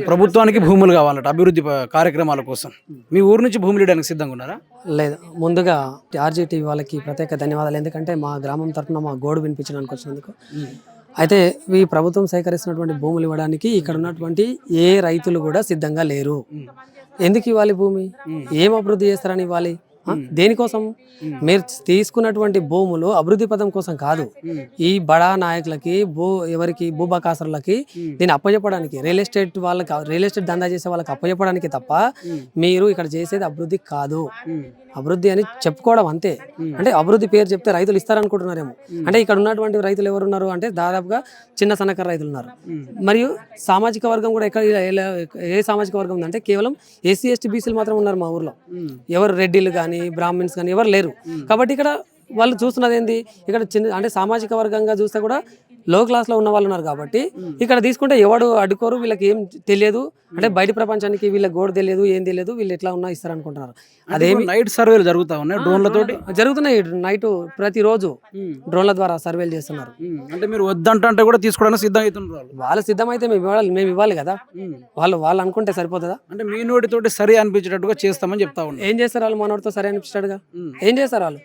ప్రభుత్వానికి భూములు కావాలట అభివృద్ధి కార్యక్రమాల కోసం. మీ ఊరు నుంచి భూములు ఇవ్వడానికి సిద్ధంగా ఉన్నారా? లేదు, ముందుగా ఆర్జీటీవీ వాళ్ళకి ప్రత్యేక ధన్యవాదాలు. ఎందుకంటే మా గ్రామం తరఫున మా గోడు వినిపించడానికి వచ్చినందుకు. అయితే ఈ ప్రభుత్వం సేకరిస్తున్నటువంటి భూములు ఇవ్వడానికి ఇక్కడ ఉన్నటువంటి ఏ రైతులు కూడా సిద్ధంగా లేరు. ఎందుకు ఇవ్వాలి భూమి? ఏం అభివృద్ధి చేస్తారని ఇవ్వాలి? దేనికోసం? మీరు తీసుకున్నటువంటి భూములు అభివృద్ధి పథం కోసం కాదు, ఈ బడా నాయకులకి ఎవరికి భూబకాసురులకి దీన్ని అప్పచెప్పడానికి, రియల్ ఎస్టేట్ వాళ్ళకి, రియల్ ఎస్టేట్ దందా చేసే వాళ్ళకి అప్పచెప్పడానికి తప్ప మీరు ఇక్కడ చేసేది అభివృద్ధి కాదు. అభివృద్ధి అని చెప్పుకోవడం అంతే. అంటే అభివృద్ధి పేరు చెప్తే రైతులు ఇస్తారనుకుంటున్నారేమో. అంటే ఇక్కడ ఉన్నటువంటి రైతులు ఎవరున్నారు అంటే దాదాపుగా చిన్న సన్నకారు రైతులు ఉన్నారు. మరియు సామాజిక వర్గం కూడా ఎక్కడ ఏ సామాజిక వర్గం ఉందంటే కేవలం ఎస్సీ ఎస్టీ బీసీలు మాత్రం ఉన్నారు మా ఊర్లో. ఎవరు రెడ్డిలు కానీ బ్రాహ్మిన్స్ కానీ ఎవరు లేరు. కాబట్టి ఇక్కడ వాళ్ళు చూస్తున్నది ఏంది, ఇక్కడ చిన్న అంటే సామాజిక వర్గంగా చూస్తే కూడా లో క్లాస్లో ఉన్న వాళ్ళు ఉన్నారు. కాబట్టి ఇక్కడ తీసుకుంటే ఎవడు అడ్డుకోరు, వీళ్ళకి ఏం తెలియదు. అంటే బయట ప్రపంచానికి వీళ్ళకి గోడు తెలియదు, ఏం తెలియదు, వీళ్ళు ఎట్లా ఉన్నా ఇస్తారు అనుకుంటున్నారు. అదేమి నైట్ సర్వేలు జరుగుతా ఉన్నాయి డ్రోన్లతోటి జరుగుతున్నాయి. నైట్ ప్రతిరోజు డ్రోన్ల ద్వారా సర్వేలు చేస్తున్నారు. అంటే మీరు వద్దంటే కూడా తీసుకోవడానికి సిద్ధం అవుతున్నారు. వాళ్ళు సిద్ధమైతే మేము ఇవ్వాలి కదా. వాళ్ళు అనుకుంటే సరిపోతుందా? అంటే మీ నోటితోటి సరి అనిపించేటట్టుగా చేస్తామని చెప్తా ఉన్నారు. ఏం చేస్తారు వాళ్ళు? మనోడితో సరి అనిపించేటట్టుగా ఏం చేస్తారు వాళ్ళు?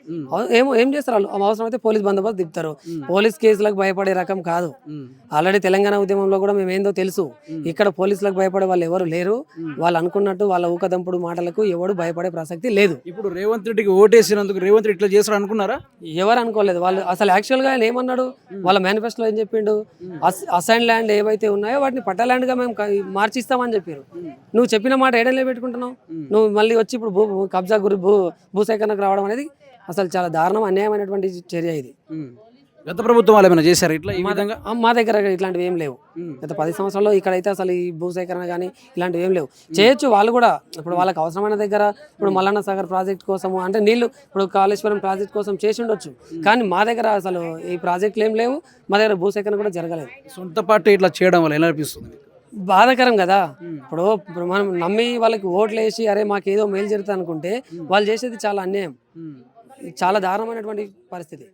ఏం చేస్తారు వాళ్ళు? అవసరం అయితే పోలీస్ బందోబస్తు దిపుతారు. పోలీస్ కేసులకు భయపడే రకం కాదు. ఆల్రెడీ తెలంగాణ ఉద్యమంలో కూడా మేము ఏందో తెలుసు. ఇక్కడ పోలీసులకు భయపడే వాళ్ళు ఎవరు లేరు. వాళ్ళు అనుకున్నట్టు వాళ్ళ ఊకదంపుడు మాటలకు ఎవడు భయపడే ప్రసక్తి లేదు. ఇప్పుడు రేవంత్ రెడ్డికి ఓటేసినందుకు రేవంత్ రెడ్డి ఇట్లా చేస్తాడు అనుకున్నారా? ఎవరు అనుకోలేదు. వాళ్ళు అసలు యాక్చువల్గా ఆయన ఏమన్నాడు, వాళ్ళ మేనిఫెస్టోలో ఏం చెప్పిండు, అసైన్ ల్యాండ్ ఏవైతే ఉన్నాయో వాటిని పట్టా ల్యాండ్గా మేము మార్చిస్తామని చెప్పారు. నువ్వు చెప్పిన మాట ఏడలే పెట్టుకుంటున్నావు. నువ్వు మళ్ళీ వచ్చి ఇప్పుడు కబ్జా గురి భూసేకరణకు రావడం అనేది అసలు చాలా దారుణం, అన్యాయమైనటువంటి చర్య ఇది. గత ప్రభుత్వం వాళ్ళు ఏమైనా చేశారు ఇట్లా? మా దగ్గర ఇట్లాంటివి ఏం లేవు. గత 10 సంవత్సరాల్లో ఇక్కడైతే అసలు ఈ భూసేకరణ కానీ ఇలాంటివి ఏం లేవు. చేయొచ్చు వాళ్ళు కూడా. ఇప్పుడు వాళ్ళకి అవసరమైన దగ్గర ఇప్పుడు మల్లన్న సాగర్ ప్రాజెక్ట్ కోసము అంటే నీళ్లు, ఇప్పుడు కాళేశ్వరం ప్రాజెక్ట్ కోసం చేసి ఉండొచ్చు. కానీ మా దగ్గర అసలు ఈ ప్రాజెక్టులు ఏం లేవు. మా దగ్గర భూసేకరణ కూడా జరగలేదు. సొంత పార్టీ ఇట్లా చేయడం వల్ల ఎలా అనిపిస్తుంది? బాధాకరం కదా. ఇప్పుడు మనం నమ్మి వాళ్ళకి ఓట్లు వేసి అరే మాకేదో మేలు జరుగుతుంది అనుకుంటే వాళ్ళు చేసేది చాలా అన్యాయం, చాలా దారుణమైనటువంటి పరిస్థితి.